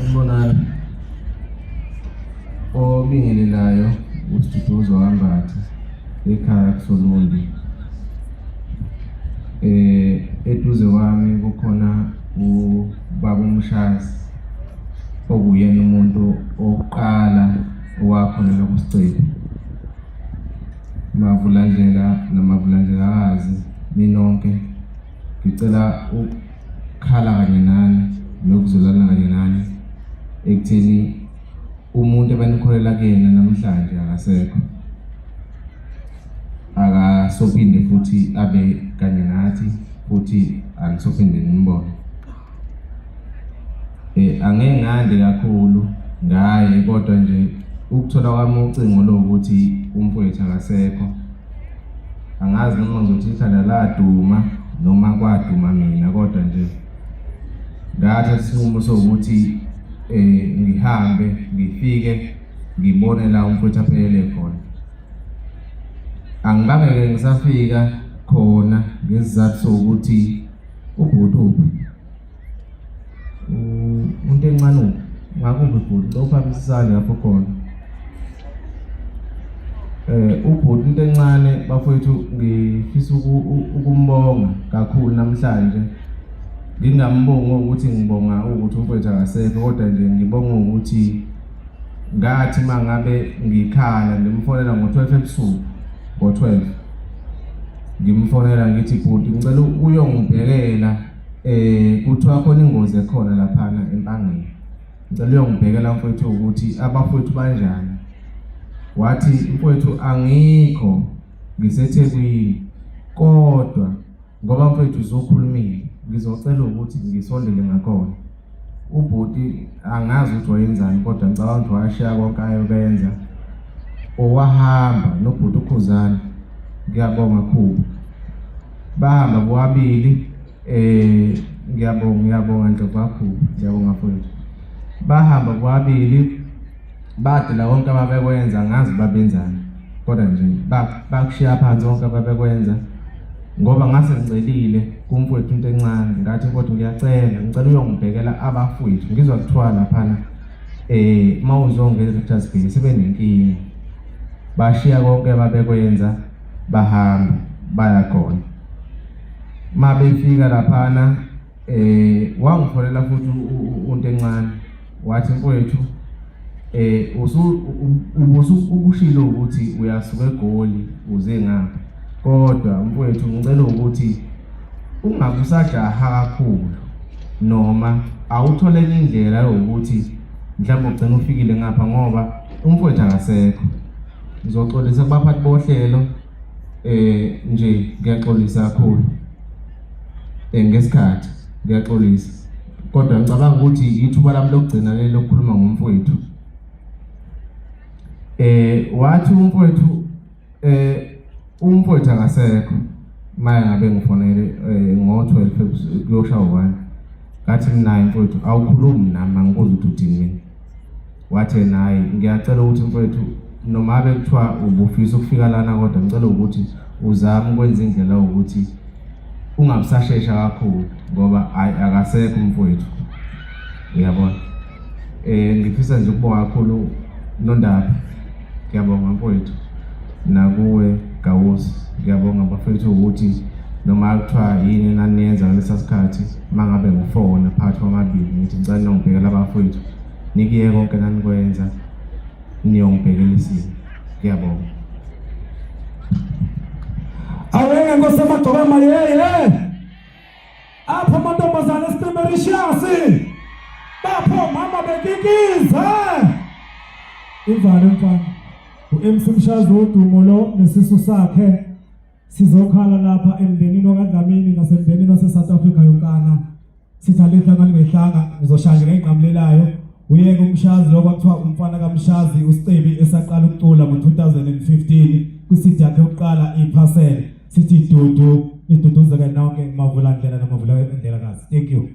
Sibonani obingelelayo uSiduduzo Wambatha ekhaya kuSolundi. Eduze wami kukhona ubaba uMshazi okuyena umuntu oqala owakhonela kuSicebe. Mavulandlela namavulandlelakazi ninonke ngicela ukukhala kanye nani nokuzolana kanye nani ekutheni umuntu abanikholela kuyena namhlanje akasekho, akasophinde futhi abe kanye nathi, futhi anisophinde nimbone. Angeke ngande kakhulu ngaye, kodwa nje ukuthola kwami ucingo lokuthi umfowethu akasekho, angazi noma ngizothi ikhanda laduma noma kwaduma mina, kodwa nje ngathatha isinqumo sokuthi ngihambe ngifike ngibone la umfowethu aphelele khona. Angibangeke ngisafika khona ngesizathu sokuthi ubhuti umuntu encane ngakuphi ubhuti uphambisisane lapho khona. Ubhuti into encane bafowethu ngifisa ukumbonga kakhulu namhlanje. Ngingambonga ukuthi ngibonga ukuthi umfowethu akasekho, kodwa nje ngibonga ukuthi ngathi mangabe ngikhala ngimfonela ngo-12 ebusuku, ngo-12 ngimfonela ngithi bhuti ngicela uyongibhekela kuthiwa khona ingozi ekhona laphana eMpangeni, ngicela uyongibhekela mfowethu ukuthi abafowethu banjani. Wathi mfowethu angikho ngiseThekwini, kodwa ngoba mfowethu uzokhulumile ngizocela ukuthi ngisondele ngakhona. Ubhuti angazi ukuthi wayenzani, kodwa ngicabanga ukuthi washiya konke ayobenza owahamba nobhuti uKhuzana. Ngiyabonga kakhulu, bahamba bobabili. Ngiyabonga Ndlovu kakhulu, ngiyabonga mfowethu. Bahamba bobabili badela konke ababekwenza, ngazi babenzani, kodwa nje bakushiya phansi konke ababekwenza. Ngoba ngase ngicelile kumfowethu into encane, ngathi mfowethu ngicela uyongibhekela abafowethu, ngizwa kuthiwa laphana mawuzongena eJaspili sebenenkinga. Bashiya konke ababekwenza bahamba baya khona. Mabefika laphana wangifonela futhi umuntu encane, wathi mfowethu ubushilo ukuthi uyasuka eGoli uze ngapha, kodwa mfowethu ngicela ukuthi ungabusajaha kakhulu, noma awuthole indlela yokuthi mhlawumbe ugcina ufikile ngapha, ngoba umfowethu akasekho. Ngizoxolisa kubaphathi bohlelo nje, ngiyaxolisa kakhulu ngesikhathi, ngiyaxolisa, kodwa ngicabanga ukuthi ithuba lami lokugcina leli lokukhuluma ngomfowethu. Wathi umfowethu akasekho. Maye ngabe ngifonele ngo-12 kuyoshawa 1, ngathi mina mfowethu awukhulumi nami, angikuzwa ukuthi uthini mina. Wathi naye ngiyacela ukuthi mfowethu noma abe kuthiwa ubufisa ukufika lana, kodwa ngicela ukuthi uzame ukwenza indlela ukuthi ungabusashesha kakhulu, ngoba akasekho umfowethu, uyabona. Ngifisa nje ukubonga kakhulu Nondaba, ngiyabonga mfowethu, nakuwe Gawusi, ngiyabonga bafethu ukuthi noma kuthiwa yini naniyenza ngalesa sikhathi, mangabe ngifona phakathi kwamabili ngithi ngicela nongibhekela abafowethu, nikiye konke nanikwenza niyongibhekela isimo. Ngiyabonga. Awenge ngosemagcoka mayeye apho amantombazane esiqimerishasi bapho mama bekikiza ivale mfana uMC Mshazi udumo lo nesisu sakhe sizokhala lapha emndenini wakwaDlamini nasemndenini waseSouth Africa yonkana. Sithaletha ngehlanga ngizoshaya ngeqamlelayo uyeke uMshazi lo kwakuthiwa umfana kaMshazi uSicebe esaqala ukucula ngo-2015 kwisidi yakhe yokuqala iParcel. Sithi dudu iduduzeke nonke Mavulandlela naMavulandlelakazi. Thank you.